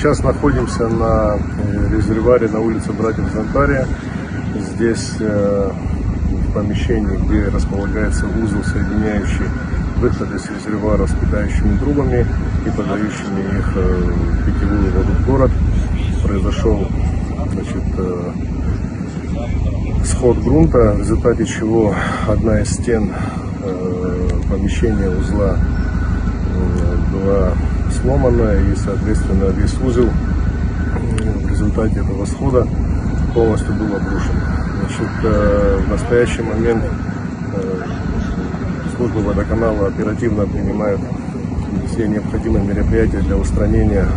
Сейчас находимся на резервуаре на улице Братьев Зонтария. Здесь в помещении, где располагается узел, соединяющий выходы с резервуара с питающими трубами и подающими их питьевую воду в город, произошел сход грунта, в результате чего одна из стен помещения узла была сломана, и, соответственно, весь узел в результате этого схода полностью был обрушен. В настоящий момент службы водоканала оперативно принимают все необходимые мероприятия для устранения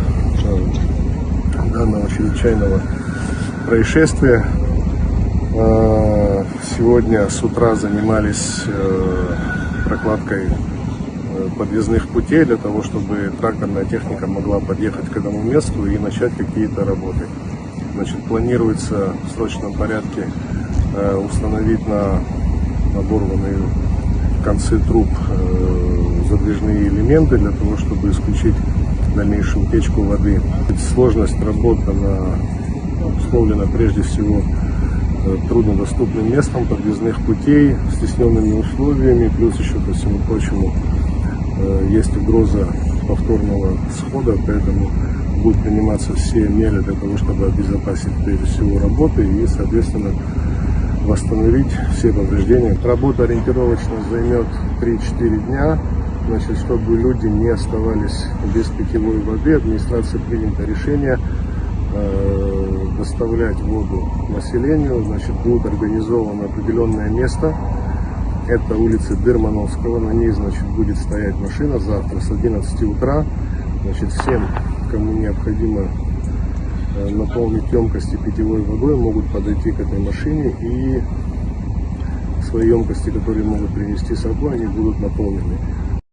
данного чрезвычайного происшествия. Сегодня с утра занимались прокладкой подъездных путей для того, чтобы тракторная техника могла подъехать к этому месту и начать какие-то работы. Планируется в срочном порядке установить на оборванные концы труб задвижные элементы для того, чтобы исключить дальнейшую утечку воды. Сложность работы условлена прежде всего труднодоступным местом подъездных путей, стесненными условиями, плюс еще ко всему прочему есть угроза повторного схода, поэтому будут приниматься все меры для того, чтобы обезопасить прежде всего работы и, соответственно, восстановить все повреждения. Работа ориентировочно займет 3-4 дня. Чтобы люди не оставались без питьевой воды, администрация принято решение доставлять воду населению. Будет организовано определенное место. Это улица Дырмановского. На ней будет стоять машина завтра с 11 утра. Всем, кому необходимо наполнить емкости питьевой водой, могут подойти к этой машине, и свои емкости, которые могут принести с собой, они будут наполнены.